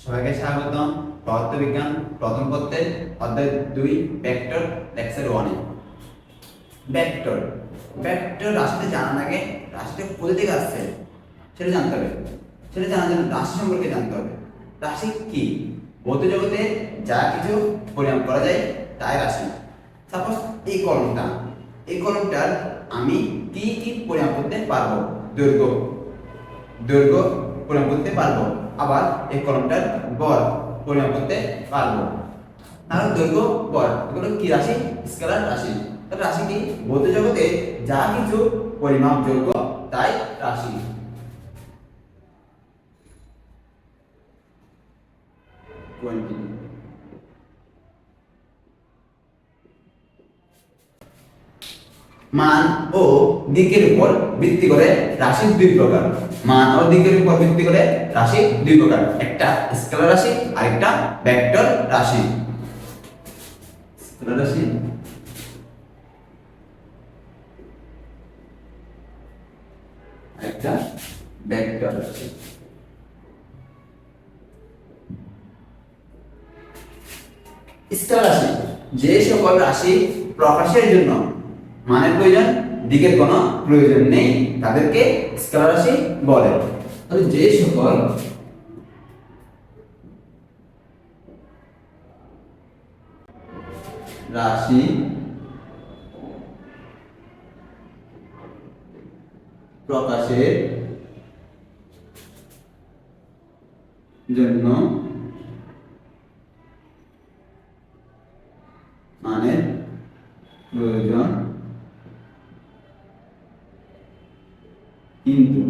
সবাইকে স্বাগতম পদার্থবিজ্ঞান প্রথম পত্রের অধ্যায় 2 ভেক্টর লেকচার 1 এ। ভেক্টর ভেক্টর রাশিতে জানার আগে রাশিটা কোথা থেকে আসছে সেটা জানতে হবে। সেটা জানার জন্য রাশি সম্পর্কে জানতে হবে। রাশি কি? ভৌত জগতে যা কিছু পরিমাপ করা যায় তাই রাশি। সাপোজ এই কলমটার আমি কি কি পরিমাপ করতে পারবো? দৈর্ঘ্য পরিমাপ করতে পারবো, আবার এই কলমটার বল পরিমাপ করতে পারবো। আর দৈর্ঘ্য বল এগুলো কি রাশি? স্কেলার রাশি। তাহলে রাশি কি? ভৌত জগতে যা কিছু পরিমাপযোগ্য তাই রাশি। মান ও দিকের উপর ভিত্তি করে রাশি দুই প্রকার। মান ও দিকের উপর ভিত্তি করে রাশি দুই প্রকার, একটা স্কেলার রাশি আর একটা ভেক্টর রাশি। স্কেলার রাশি একটা ভেক্টর রাশি। স্কেলার রাশি যে সকল রাশি প্রকাশের জন্য মানের প্রয়োজন, দিকের কোনো প্রয়োজন নেই, তাদেরকে স্কেলার রাশি বলে। তাহলে যে সকল রাশি প্রকাশের জন্য মানের প্রয়োজন কিন্তু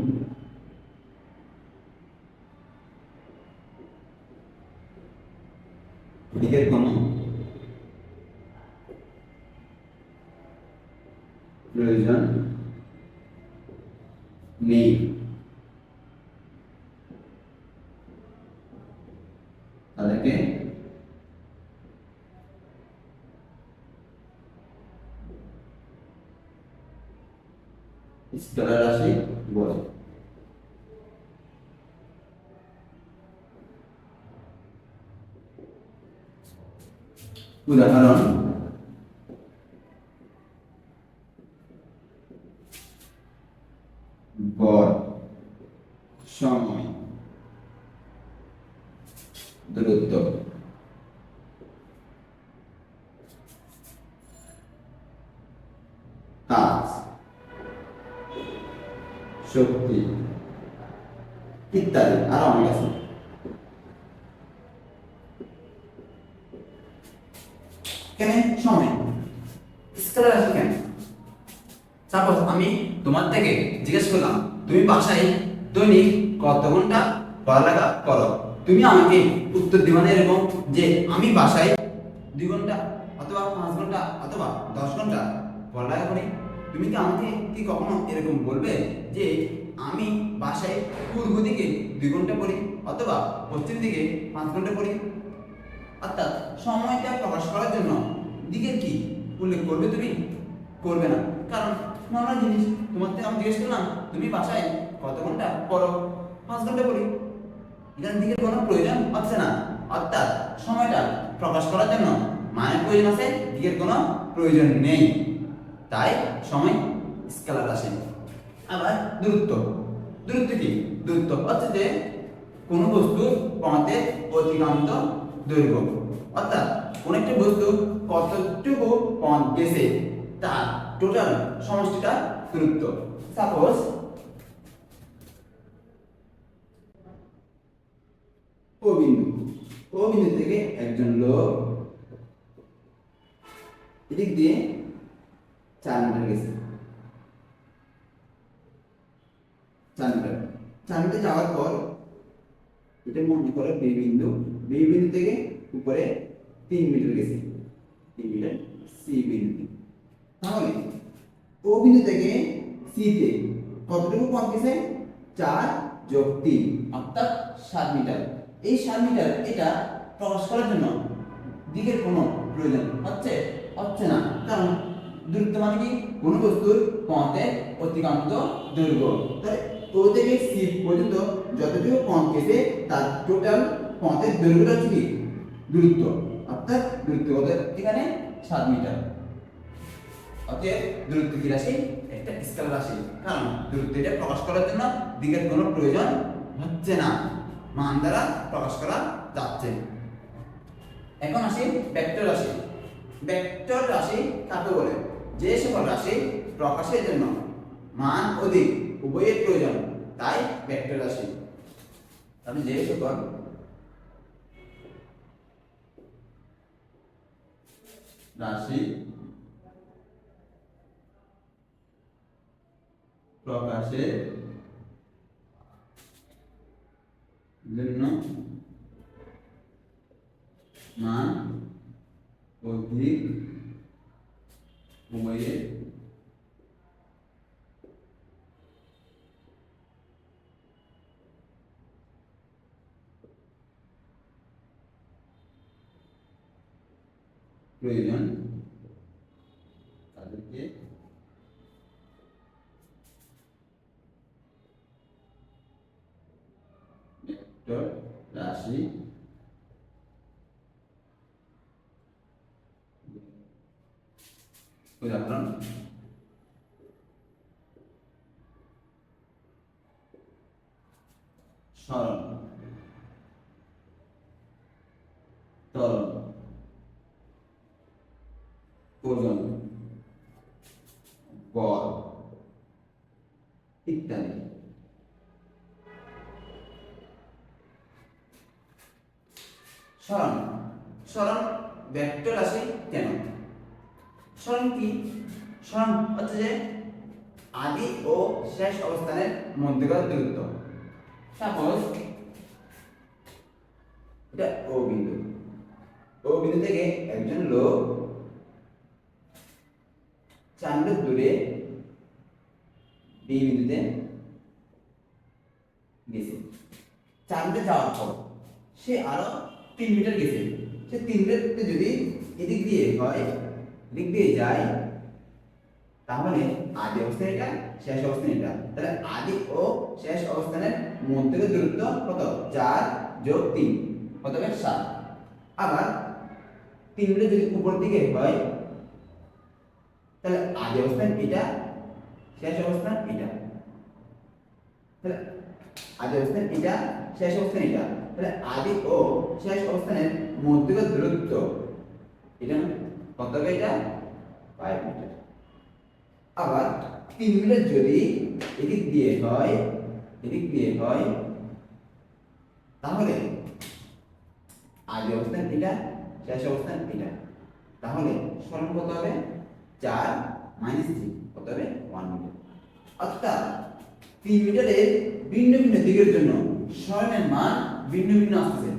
দিকের কোনো প্রয়োজন নেই, তাদেরকে স্কেলার রাশি বলে। উদাহরণ: ভর, সময়, দূরত্ব। কাজ, শক্তি ইত্যাদি আরো অনেক আছে। কেন সময় স্কেলার রাশি কেন? সাপোজ আমি তোমার থেকে জিজ্ঞেস করলাম তুমি বাসায় দৈনিক কত ঘন্টা পড়ালেখা করো, তুমি আমাকে উত্তর দিবা না এরকম যে আমি বাসায় 2 ঘন্টা অথবা 5 ঘন্টা অথবা 10 ঘন্টা পড়ালেখা করি। তুমি কি আমাকে কি কখনো এরকম বলবে যে আমি বাসায় পূর্ব দিকে 2 ঘন্টা পড়ি অথবা পশ্চিম দিকে 5 ঘন্টা পড়ি? অর্থাৎ সময়টা প্রকাশ করার জন্য দিকের কি উল্লেখ করবে? তুমি করবে না, কারণ নর্মাল জিনিস। তোমার থেকে আমি জিজ্ঞেস করলাম তুমি বাসায় কত ঘন্টা পড়ো, 5 ঘন্টা পড়ি। এখানে দিকের কোনো প্রয়োজন হচ্ছে না, অর্থাৎ সময়টা প্রকাশ করার জন্য মানের প্রয়োজন আছে, দিকের কোনো প্রয়োজন নেই, তাই সময় স্কেলার রাশি। আবার দূরত্ব কি? দূরত্ব হচ্ছে যে কোনো বস্তুর পথের অতিক্রান্ত দৈর্ঘ্য, অর্থাৎ কোন একটা বস্তু কতটুকু পথ গেছে তার টোটাল সমষ্টিটা দূরত্ব। সাপোজ ও বিন্দু থেকে একজন লোক এদিক দিয়ে 4 মিটার গেছে। 4 মিটার যাওয়ার পর এটা মনে করে বি বিন্দু থেকে উপরে 3 মিটার গেছে, 3 মিটার সি বিন্দু। তাহলে ও বিন্দু থেকে সি তে কতটুকু পথ গেছে? 4 যোগ 3 অর্থাৎ 7 মিটার। এই 7 মিটার এটা প্রকাশ করার জন্য দিকের কোনো প্রয়োজন হচ্ছে না, কারণ দূরত্ব মানে কি? কোন বস্তুর পথের অতিক্রান্ত দৈর্ঘ্য। তাহলে ও থেকে সি পর্যন্ত যতটুকু পথ গেছে তার টোটাল পথের দৈর্ঘ্য হচ্ছে কি দূরত্ব, অর্থাৎ দূরত্ব কত এখানে 7 মিটার। অতএব দূরত্ব কি রাশি? একটা স্কেলার রাশি, কারণ দূরত্বটা প্রকাশ করার জন্য দিকের কোনো প্রয়োজন হচ্ছে না, মান দ্বারা প্রকাশ করা যাচ্ছে। এখন আসি ভেক্টর রাশি। ভেক্টর রাশি কাকে বলে? যে সকল রাশি প্রকাশের জন্য মান ও দিক উভয়ের প্রয়োজন, তাই ভেক্টর রাশি। তাহলে যে সকল রাশি প্রকাশের জন্য মান ও দিক উভয়ের প্রয়োজন, তাদেরকে ভেক্টর রাশি উদাহরণ সরল, ত্বরণ, ওজন, বল ইত্যাদি। সরণ, সরণ ভেক্টর রাশি কেন? সরণ কি? সরণ হচ্ছে যে আদি ও শেষ অবস্থানের মধ্যকার দূরত্ব। সাপোজ এটা ও বিন্দু, ও বিন্দু থেকে একজন লোক 4 মিটার দূরে বি বিন্দুতে গেছে। 4 মিটার যাওয়ার পর সে আরো 3 মিটার গেছে। সে 3 মিটারতে যদি এদিক দিয়ে হয়, এদিক দিয়ে যায়, তাহলে আদি অবস্থান এটা, শেষ অবস্থান এটা। তাহলে আদি ও শেষ অবস্থানের মধ্যে দূরত্ব কত? 4 যোগ 3 কত হবে? 7। আবার 3 মিটার যদি উপর দিকে হয়, তাহলে আদি অবস্থান এটা, শেষ অবস্থান এটা। তাহলে আদি অবস্থান এটা, শেষ অবস্থান এটা। তাহলে আদি ও শেষ অবস্থানের মধ্যকার দূরত্ব এটা কত হবে? এটা 5 মিটার। আবার 3 মিটার যদি এদিক দিয়ে হয়, এদিক দিয়ে হয়, তাহলে আদি অবস্থান এটা, শেষ অবস্থান এটা। তাহলে সরণ কত হবে? 4 - 3 কত হবে? 1 মিটার। অর্থাৎ 3 মিটারের ভিন্ন ভিন্ন দিকের জন্য সরণের মান ভিন্ন ভিন্ন আসছে।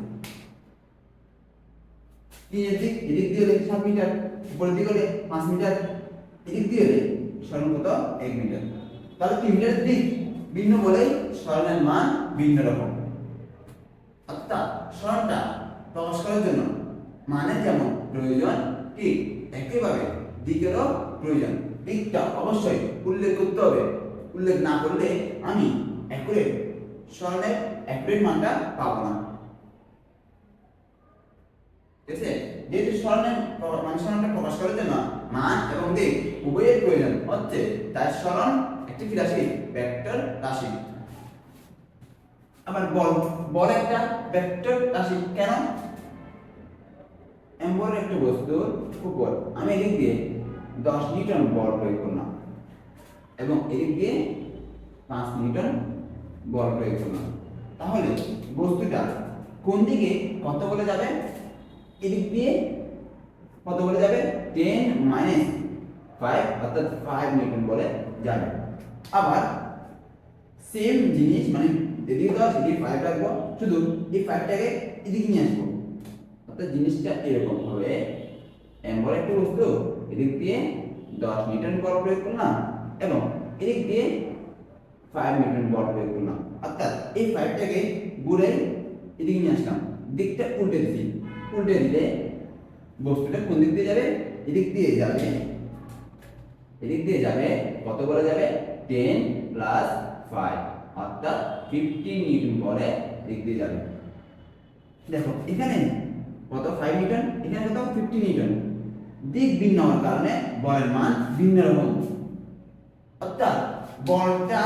3 এর দিক এদিক দিয়ে হলে 7 মিটার, উপরের দিক হলে 5 মিটার, এদিক দিয়ে হলে সরণ কত? 1 মিটার। তাহলে 3 মিটারের দিক ভিন্ন বলেই সরণের মান ভিন্ন রকম। অর্থাৎ সরণটা প্রকাশ করার জন্য মানের যেমন প্রয়োজন, ঠিক একইভাবে দিকেরও প্রয়োজন। দিকটা অবশ্যই উল্লেখ করতে হবে, উল্লেখ না করলে আমি অ্যাকুরেট সরণের অ্যাকুরেট মানটা পাবো না। ঠিক আছে? যেহেতু সরণের সরণটা প্রকাশ করার জন্য মান এবং দিক উভয়ের প্রয়োজন হচ্ছে, তাই সরণ একটি কি রাশি? ভেক্টর রাশি। আবার বল, বল একটা ভেক্টর রাশি কেন? এমন একটা বস্তুর উপর আমি এদিক দিয়ে 10 নিউটন বল প্রয়োগ করলাম এবং এদিক দিয়ে 5 নিউটন বল প্রয়োগ করলাম, তাহলে বস্তুটা কোন দিকে কত বলে যাবে? এদিক দিয়ে কত বলে যাবে? 10 - 5 অর্থাৎ 5 নিউটন বলে যাবে। আবার সেম জিনিস, মানে এদিকে 10 এদিকে 5 রাখবো, শুধু এই 5টাকে এদিকে নিয়ে আসবো, অর্থাৎ জিনিসটা এরকম হবে। এমন একটা বস্তু এদিক দিয়ে 10 নিউটন বল প্রয়োগ করলাম এবং এদিক দিয়ে 5 নিউটন বল প্রয়োগ করলাম, অর্থাৎ এই 5টাকে ঘুরে এদিকে নিয়ে আসলাম, দিকটা উল্টে দিচ্ছি। উল্টে দিলে বস্তুটা কোন দিক দিয়ে যাবে? এদিক দিয়ে যাবে। এদিক দিয়ে যাবে, কত বলে যাবে? 10 + 5 অর্থাৎ 15 নিউটন বলে দিক দিয়ে যাবে। দেখো এখানে কত 5 নিউটন, এখানে কত 50 নিউটন। দিক ভিন্ন হওয়ার কারণে বলের মান ভিন্ন রকম। অর্থাৎ বলটা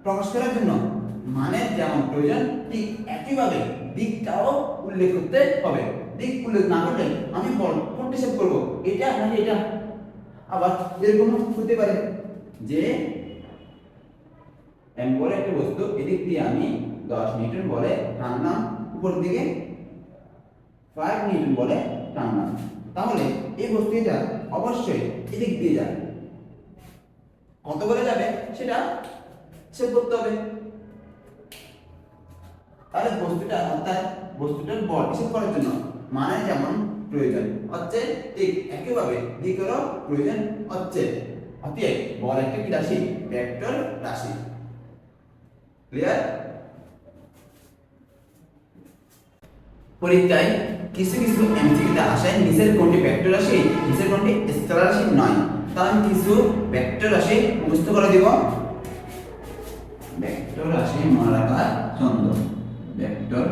প্রকাশ করার জন্য মানের যেমন প্রয়োজন ঠিক একইভাবে দিকটাও উল্লেখ করতে হবে। দিক উল্লেখ না করলে আমি বল কোনটা সেভ করব, এটা নাকি এটা। আবার এরকম হতে পারে যে এম বলে একটা বস্তু, এদিক দিয়ে আমি 10 নিউটন বলে টানলাম, উপর দিকে 5 নিউটন বলে টানলাম, তাহলে এই বস্তুটা অবশ্যই এদিক দিয়ে যাবে। কত করে যাবে সেটা সেভ করতে হবে। তাহলে বস্তুটা অর্থাৎ বস্তুটার বল হিসাব করার জন্য মানে যেমন প্রয়োজন হচ্ছে ঠিক একইভাবে দিকেরও প্রয়োজন হচ্ছে। অতএব বল একটা কি রাশি? ভেক্টর রাশি। ক্লিয়ার? পরীক্ষায় কিছু কিছু এমসিকিউতে আসে নিচের কোনটি ভেক্টর রাশি, নিচের কোনটি স্কেলার রাশি নয়। তাহলে আমি কিছু ভেক্টর রাশি মুখস্থ করে দিব। ভেক্টর রাশি মনে রাখার ছন্দ, ভেক্টর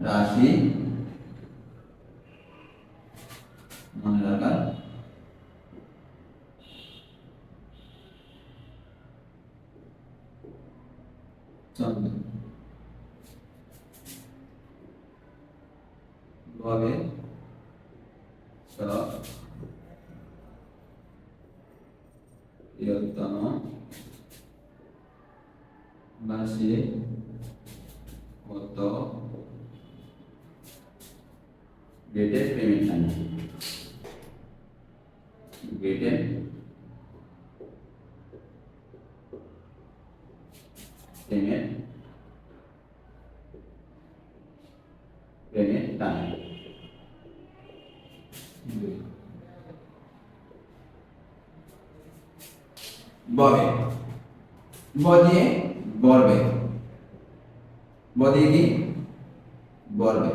রাশি মনে রাখার ছন্দ। ভাবে সব বৃহত্তম রাশি কত গেটের পেমেন্ট টাইম, গেটের পেমেন্ট টাইম। ববে বদিয়ে বলবে, বদিয়ে কি বলবে,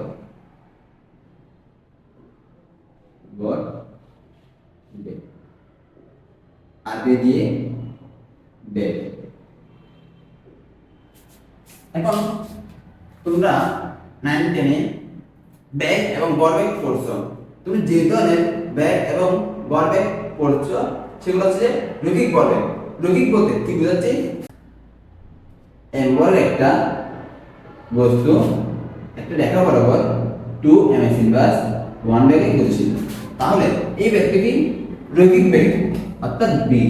বলবে আর বে দিয়ে বে। এখন তোমরা 9 10 ব্যাগ এবং বলবেগ পড়ছো। তুমি যে ধরনের ব্যাগ এবং বলবেগ পড়ছো সেগুলো হচ্ছে রৈখিক বলবেগ। রৈখিক বলতে কি বোঝাচ্ছে? এম বল একটা বস্তু একটা রেখা বরাবর 2 ms ইনভার্স 1 বেগে গতিশীল, তাহলে এই ব্যাগটি কি রৈখিক বেগ অর্থাৎ বি।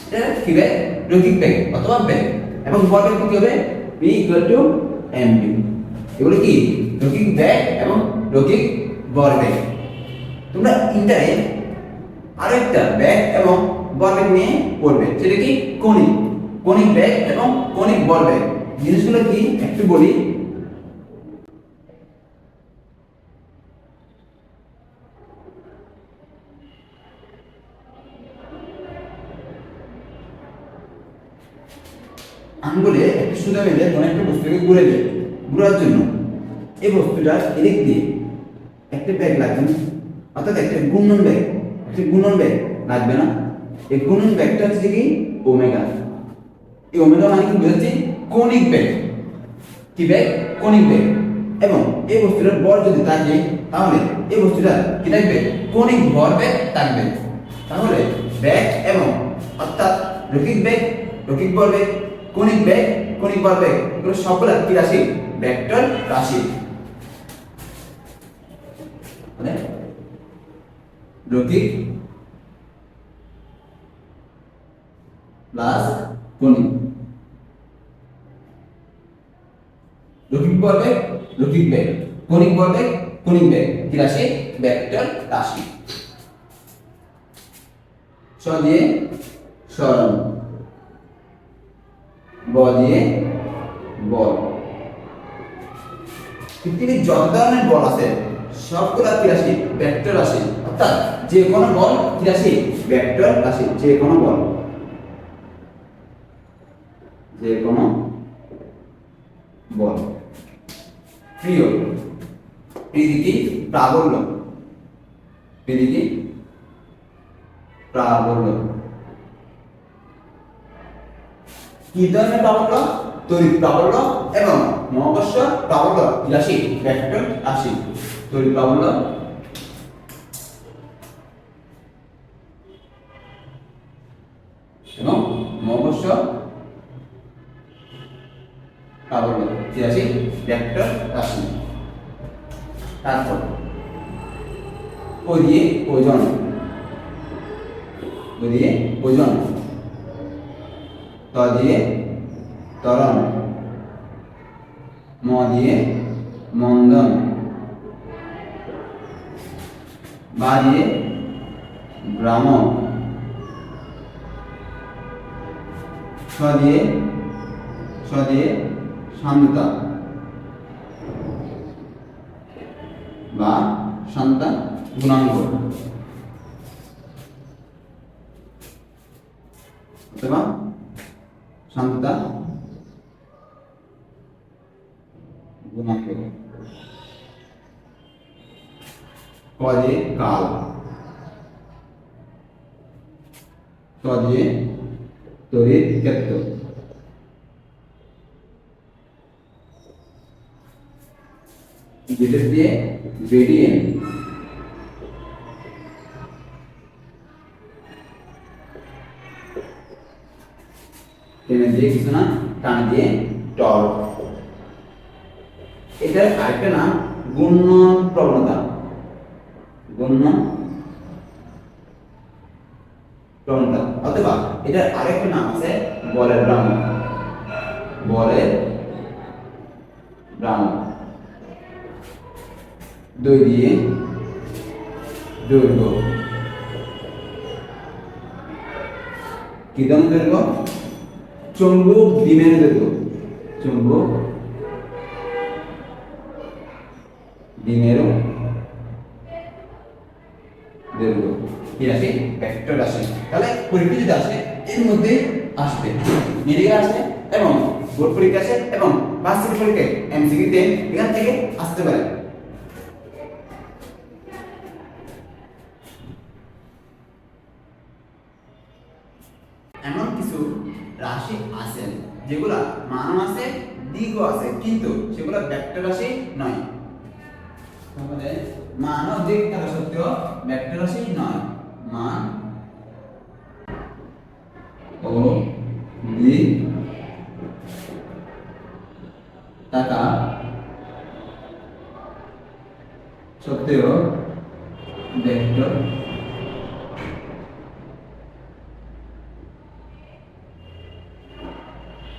এটা কি বেগ? রৈখিক বেগ অথবা বেগ। এবং বলবেগ কি হবে? b mv। এগুলো কি রৈখিক বেগ এবং রৈখিক বলবেগ। তোমরা ইন্টারে আরেকটা বেগ এবং বলবেগ নিয়ে পড়বে, সেটা কি কণিক, কণিক বেগ এবং কণিক বলবেগ। জিনিসগুলো কি একটু বলি। আঙ্গুলে একটু সুতা বেঁধে কোনো একটা বস্তুকে ঘুরে দেয়, ঘোরার জন্য এই বস্তুটার এদিক দিয়ে একটা ব্যাগ লাগবে না, অর্থাৎ একটা ঘূর্ণন ব্যাগ, একটা ঘূর্ণন ব্যাগ লাগবে না। এই ঘূর্ণন ব্যাগটা হচ্ছে কি ওমেগা। এই ওমেগা মানে কি বোঝাচ্ছি? কণিক ব্যাগ। কি ব্যাগ? কণিক ব্যাগ। এবং এই বস্তুটার বল যদি থাকে তাহলে এই বস্তুটা কি থাকবে? কণিক ভরবেগ থাকবে। তাহলে ব্যাগ এবং অর্থাৎ রৈখিক বেগ, রৈখিক বলবেগ, কণিক বেগ, কণিক বলবেগ, এগুলো সবগুলা কি রাশি? ভেক্টর রাশি। মানে রৈখিক প্লাস কণিক, রৈখিক বলবেগ, রৈখিক বেগ, কণিক বলবেগ, কণিক বেগ, কি রাশি? ভেক্টর রাশি। স দিয়ে সরণ, ব দিয়ে বল। পৃথিবীর যত ধরনের বল আছে সবগুলা কি রাশি? ভেক্টর রাশি। অর্থাৎ যে কোনো বল কি রাশি? ভেক্টর রাশি। যে কোনো বল, যে কোনো বল। প্রিয় প্রীতি প্রাবল্য, প্রীতি প্রাবল্য। কি ধরনের প্রাবল্য? তড়িৎ প্রাবল্য এবং মহাকর্ষ প্রাবল্য রাশি ভেক্টর রাশি। তড়িৎ প্রাবল্য এবং মহাকর্ষ প্রাবল্য রাশি ভেক্টর রাশি। তারপর ও দিয়ে ওজন, ও দিয়ে ওজন, ত দিয়ে ত্বরণ, ম দিয়ে মন্দন, বা দিয়ে ভ্রামক, স দিয়ে শান্ততা বা শান্তা গুণাঙ্ক অথবা শান্ততা গুণাঙ্ক। ক দিয়ে কাল, ত দিয়ে তড়িৎ ক্ষেত্র, যেটা দিয়ে গ্রেডিয়েন্ট, টেনে দিয়ে কিছু না, টান দিয়ে টর্ক। এটার আরেকটা নাম ঘূর্ণন প্রবণতা, ঘূর্ণন প্রবণতা অথবা এটার আরেকটা নাম আছে বলের ভ্রামক, বলের ভ্রামক। দুই দিয়ে দৈর্ঘ্য, কি ধরনের দৈর্ঘ্য? চুম্বক দ্বিমেরু দৈর্ঘ্য, চুম্বক দ্বিমেরু দৈর্ঘ্য। কি রাশি? ভেক্টর রাশি। তাহলে পরীক্ষা যদি আসে এর মধ্যে আসবে, মেডিকেল আসে এবং বোর্ড পরীক্ষা আসে এবং বার্ষিক পরীক্ষায় এমসিকিউতে এখান থেকে আসতে পারে। এমন কিছু রাশি আছে যেগুলা মানও আছে দিকও আছে কিন্তু সেগুলা ভেক্টর রাশি নয়। তাহলে মান ও দিক থাকা সত্ত্বেও ভেক্টর রাশি নয়। মান ও দিক থাকা সত্ত্বেও ভেক্টর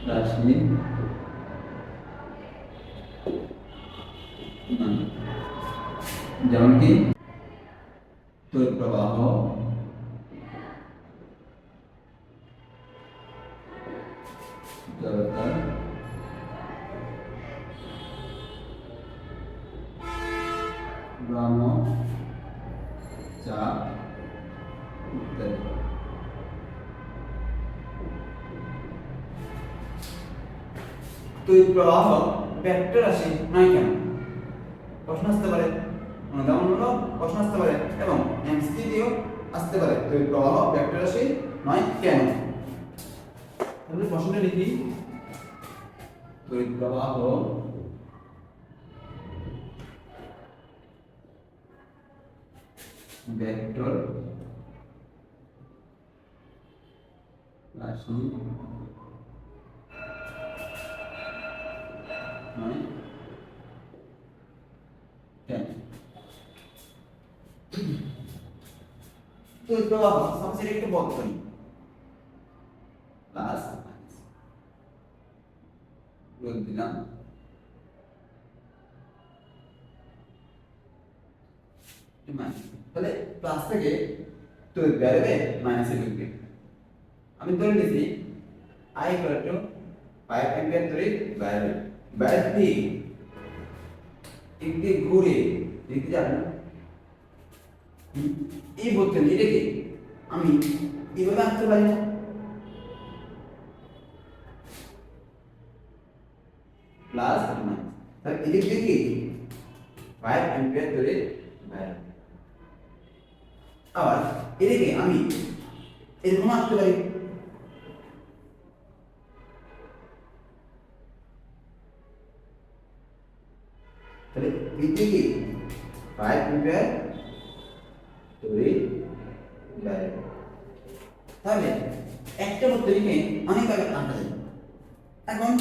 রাশি যেমন কি তড়িৎ প্রবাহ, জড়তা, ভ্রামক, চাপ ইত্যাদি। তড়িৎ প্রবাহ ভেক্টর রাশি নয় কেন? প্রশ্ন আসতে পারে, অনুধাবনমূলক প্রশ্ন আসতে পারে এবং এমসিকিউ আসতে পারে। তড়িৎ প্রবাহ ভেক্টর রাশি নয় কেন? তাহলে প্রশ্নটা লিখি, তড়িৎ প্রবাহ ভেক্টর রাশি নয় কেন? তড়িৎ প্রবাহ সবচেয়ে একটু বর্তনী প্লাস রোধ দিলাম, তাহলে প্লাস থেকে তড়িৎ বেরোবে মাইনাসে ঢুকবে। আমি ধরে নিয়েছি I equal to 5 অ্যাম্পিয়ার তড়িৎ বেরোবে, বেরোর দিক দিয়ে ঘুরে দেখতে যাবেন এই বর্তনী, এটাকে আমি এইভাবে আঁকতে পারি না, প্লাস মাইনাস। তাহলে এদিক দিয়ে কি 5 অ্যাম্পিয়ার তড়িৎ বেরোবে। আবার এদিকে আমি এরকম আঁকতে পারি, তাহলে এতে কি 5 অ্যাম্পিয়ার তড়িৎ ব্যয়। তাহলে একটা বর্তনীকে অনেকভাবে আঁকা যায়। এখন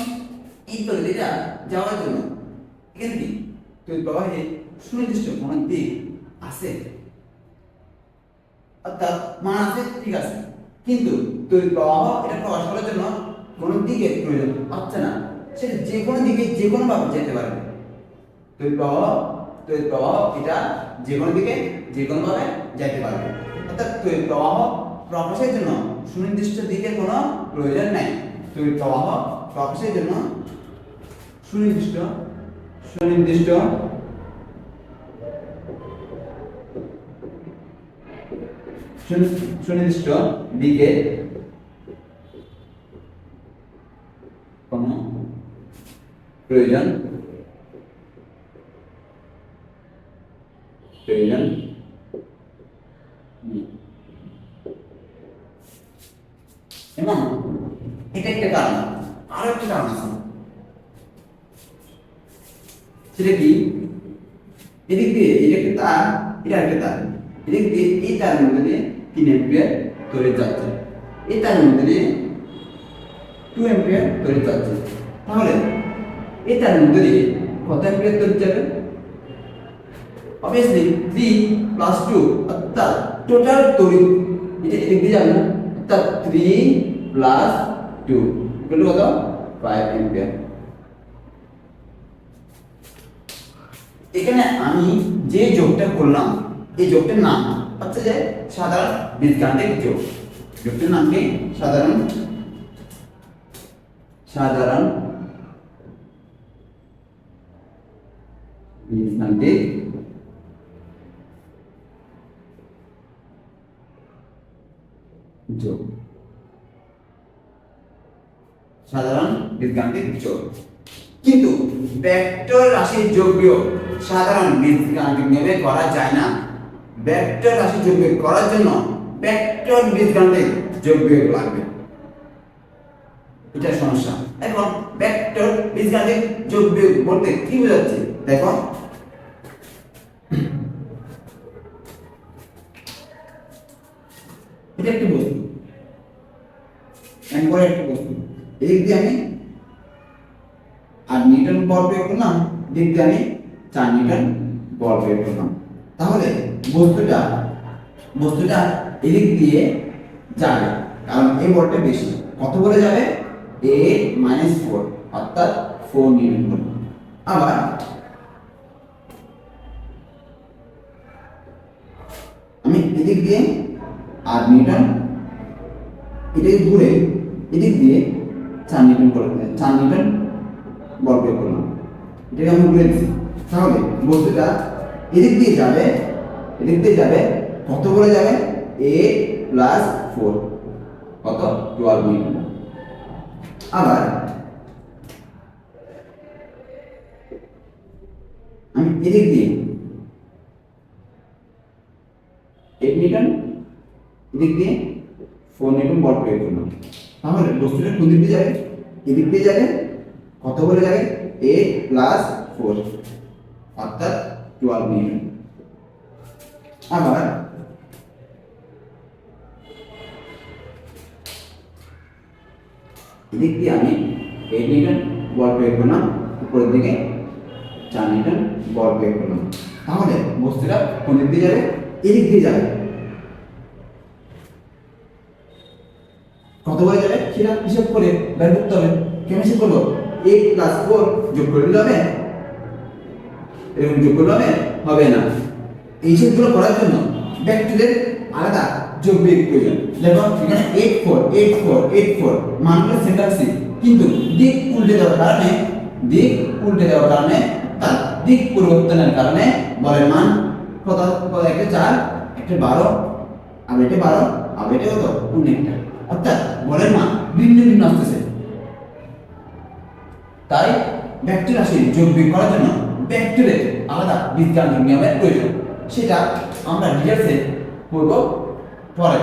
এই পদ্ধতিটা যাওয়ার জন্য এখানে কি তড়িৎ প্রবাহে সুনির্দিষ্ট কোনো দিক আছে, অর্থাৎ মান আছে, ঠিক আছে, কিন্তু তড়িৎ প্রবাহ এটা প্রকাশ করার জন্য কোনো দিকের প্রয়োজন হচ্ছে না, সেটা যে কোনো দিকে যে কোনো ভাবে যেতে পারে। তড়িৎ প্রবাহ এটা যে কোনো দিকে যে কোনো ভাবে যেতে পারবে, অর্থাৎ তড়িৎ প্রবাহ প্রকাশের জন্য সুনির্দিষ্ট দিকের কোনো প্রয়োজন নেই। তড়িৎ প্রবাহ প্রকাশের জন্য সুনির্দিষ্ট সুনির্দিষ্ট সুনির্দিষ্ট দিকের কোনো প্রয়োজন প্রয়োজন নেই। এবং এটা একটা কারণ, আরো একটা কারণ আছে, সেটা কি এদিক দিয়ে এটা একটা তার, এটা একটা তার, এদিক দিয়ে এই তারের মধ্যে দিয়ে 3 অ্যাম্পিয়ার তড়িৎ যাচ্ছে, এই তারের মধ্যে দিয়ে 2 অ্যাম্পিয়ার তড়িৎ যাচ্ছে। তাহলে এই তারের মধ্যে দিয়ে কত অ্যাম্পিয়ার তড়িৎ যাবে? obviously 3 plus 2, অর্থাৎ টোটাল তড়িৎ এটা এদিক দিয়ে যাবে না, অর্থাৎ 3 plus 2 equal to কত? 5 অ্যাম্পিয়ার। এখানে আমি যে যোগটা করলাম এই যোগটার নাম হচ্ছে যে সাধারণ বীজগাণিতিক যোগ। যোগটার নাম কি? সাধারণ বীজগাণিতিক যোগ। সাধারণ বীজগাণিতিক যোগ। কিন্তু ভেক্টর রাশির যোগ বিয়োগ সাধারণ বীজগাণিতিক নিয়মে করা যায় না। ভেক্টর রাশির যোগ বিয়োগ করার জন্য ভেক্টর বীজগাণিতিক যোগ বিয়োগ লাগবে, এটা সমস্যা। এখন ভেক্টর বীজগাণিতিক যোগ বিয়োগ বলতে কি বোঝাচ্ছে দেখো, এটা একটি বস্তু, এরপরে একটা বস্তু, এদিক দিয়ে আমি 8 নিউটন বল প্রয়োগ করলাম, এদিক দিয়ে আমি 4 নিউটন বল প্রয়োগ করলাম। তাহলে বস্তুটা এদিক দিয়ে যাবে, কারণ এই বলটা বেশি। কত বলে যাবে? 8 - 4, অর্থাৎ 4 নিউটন বল। আবার আমি এদিক দিয়ে 8 নিউটন, এদিক ঘুরে এদিক দিয়ে 4 নিউটন করলাম, 4 নিউটন বল প্রয়োগ করলাম, এটাকে আমি ঘুরে দিচ্ছি। তাহলে বস্তুটা এদিক দিয়ে যাবে, কত বলে যাবে? 8 plus 4, কত? 12 নিউটন। আবার আমি এদিক দিয়ে 8 নিউটন, এদিক দিয়ে 4 নিউটন বল প্রয়োগ করলাম। তাহলে বস্তুটা কোন দিক দিয়ে যাবে? এদিক দিয়ে যাবে, কত বলে যাবে? 8 plus 4, অর্থাৎ 12 নিউটন। আবার এদিক দিয়ে আমি 8 নিউটন বল প্রয়োগ করলাম, উপরের দিকে 4 নিউটন বল প্রয়োগ করলাম। তাহলে বস্তুটা কোন দিক দিয়ে যাবে? এদিক দিয়ে যাবে। কত বলে যাবে সেটা হিসাব করে বের করতে হবে। কেমন হিসাব করবো? 8 plus 4 যোগ করে দিলে হবে? এরকম যোগ করলে হবে না। এই হিসাবগুলো করার জন্য ভেক্টরের আলাদা যোগ বিয়োগ প্রয়োজন। দেখো এখানে 8 4 8 4 8 4 মানগুলো সেম রাখছি, কিন্তু দিক উল্টে দেওয়ার কারণে তার দিক পরিবর্তনের কারণে বলের মান কত? একটা 4, একটা 12, আবার এটা 12, আবার এটা কত? একটা। অর্থাৎ বলের মান ভিন্ন ভিন্ন আসতেছে। তাই ভেক্টর রাশির যোগ বিয়োগ করার জন্য ভেক্টরের আলাদা বীজগাণিতিক নিয়মের প্রয়োজন। সেটা আমরা ডিটেইলসে পড়ব পরে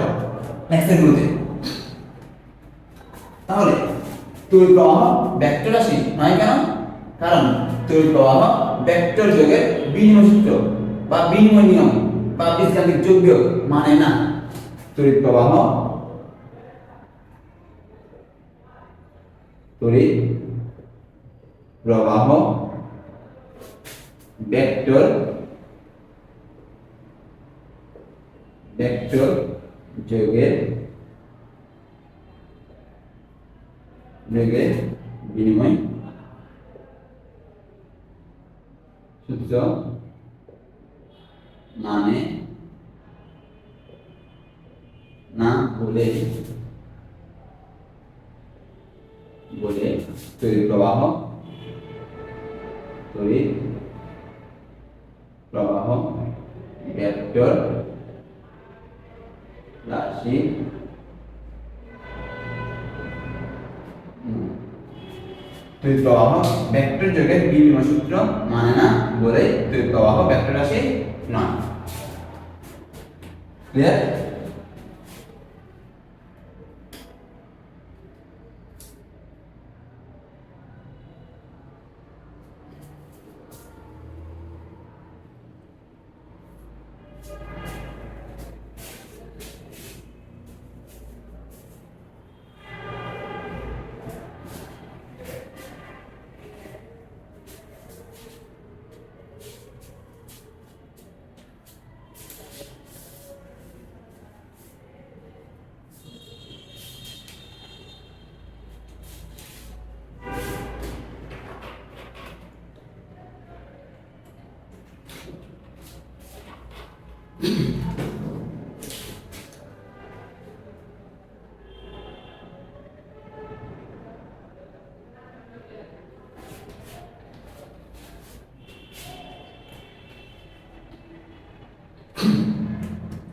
লেকচারগুলোতে। তাহলে তড়িৎ প্রবাহ ভেক্টর রাশি নয় কেন? কারণ তড়িৎ প্রবাহ ভেক্টর যোগের বিনিময় সূত্র বা বিনিময় নিয়ম বা বীজগাণিতিক যোগ বিয়োগ মানে না। তড়িৎ প্রবাহ ভেক্টর যোগের বিনিময় সূত্র মানে না বলে তড়িৎ প্রবাহ ভেক্টর রাশি তড়িৎ প্রবাহ ভেক্টর যোগের বিনিময় সূত্র মানে না বলে তড়িৎ প্রবাহ ভেক্টর রাশি নয়। ক্লিয়ার?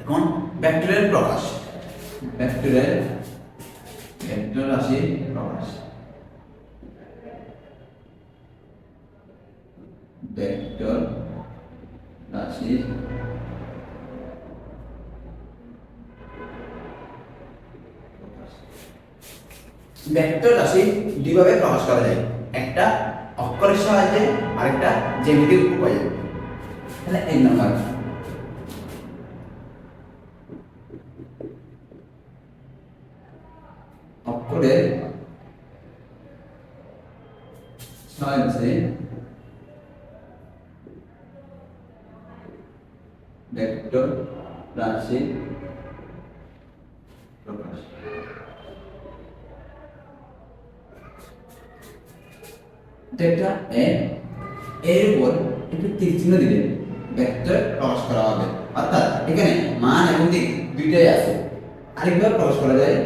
এখন ভেক্টরের প্রকাশ, ভেক্টর রাশির প্রকাশ। ভেক্টর রাশির ভেক্টর রাশি দুইভাবে প্রকাশ করা যায়, একটা অক্ষরের সাহায্যে আরেকটা জ্যামিতিক উপায়ে। তাহলে এক নম্বর অক্ষরের সাহায্যে ভেক্টর রাশি প্রকাশ। এটা এর উপর একটু তীর চিহ্ন দিলে ভেক্টর প্রকাশ করা হবে, অর্থাৎ এখানে মান এবং দিক দুইটাই আছে। আরেকবার প্রকাশ করা যায়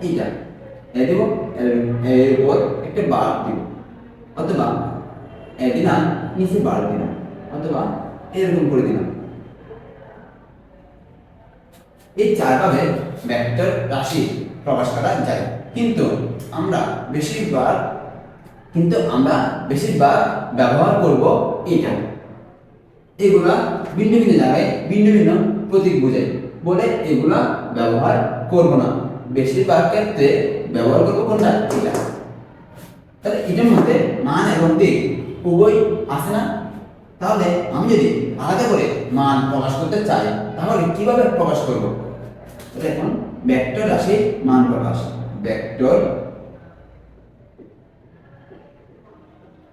এটা এ দেব, এর উপর একটা বার দিব, অথবা এ দিলাম নিচে বার দিলাম, অথবা এরকম করে দিলাম। এই চারভাবে ভেক্টর রাশি প্রকাশ করা যায়। কিন্তু আমরা বেশিরভাগ ব্যবহার করব এটা। এগুলা ভিন্ন ভিন্ন জায়গায় ভিন্ন ভিন্ন প্রতীক বোঝায় বলে এগুলা ব্যবহার করব না। বেশিরভাগ ক্ষেত্রে ব্যবহার করব কোনটা? এটা। তাহলে এটার মধ্যে মান এবং দিক উভয় আছে না? তাহলে আমি যদি আলাদা করে মান প্রকাশ করতে চাই তাহলে কিভাবে প্রকাশ করব? তাহলে এখন ভেক্টর রাশি মান প্রকাশ, ভেক্টর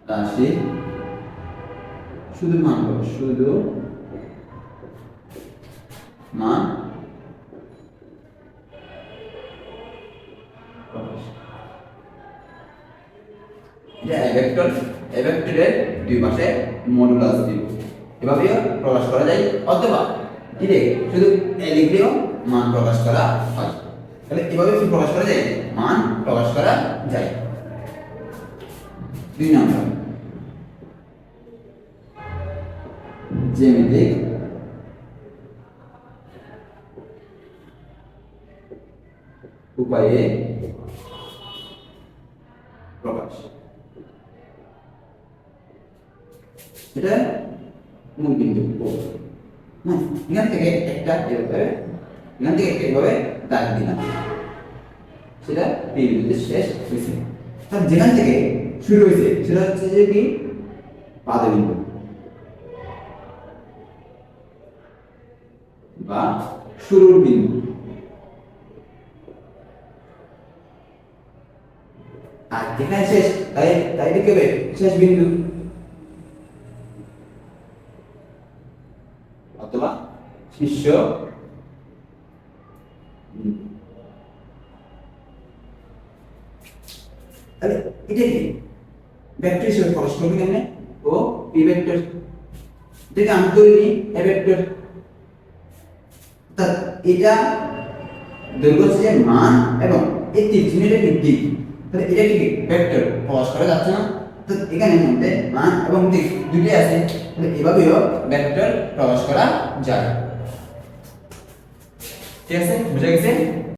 রাশি শুধু মান প্রকাশ, শুধু মান প্রকাশ। এটা ভেক্টরের দুই পাশে মডুলাস দিব, এভাবেও প্রকাশ করা যায়, অথবা ডিরেক্ট শুধু লিখলেও মান প্রকাশ করা হয়। তাহলে এভাবে কি প্রকাশ করা যায়? মান প্রকাশ করা যায়। দুই নম্বর জ্যামিতিক উপায়ে প্রকাশ। এটা মূল বিন্দু এখান থেকে একটা এভাবে দাগ দিলাম, সেটা পি বিন্দুতে শেষ হয়েছে। তাহলে যেখান থেকে শুরু হয়েছে সেটা হচ্ছে যে কি পাদবিন্দু বা শুরুর বিন্দু। আর যেখানে শেষ তাই তাই কি হবে শেষ বিন্দু অথবা শীর্ষ বিন্দু। তাহলে এটা কি ভেক্টর হিসেবে প্রকাশ করবে কেমনে ও পি ভেক্টর যদি আমি ধরে নিই এ ভেক্টর তা এটা দৈর্ঘ্য হচ্ছে যে মান এবং এই তীর চিহ্নটা কি দিক তাহলে এটা কি ভেক্টর প্রকাশ করা যাচ্ছে না তো এখানে মধ্যে মান এবং দিক দুটোই আছে তাহলে এভাবেও ভেক্টর প্রকাশ করা যায়। ঠিক আছে বুঝা গেছে।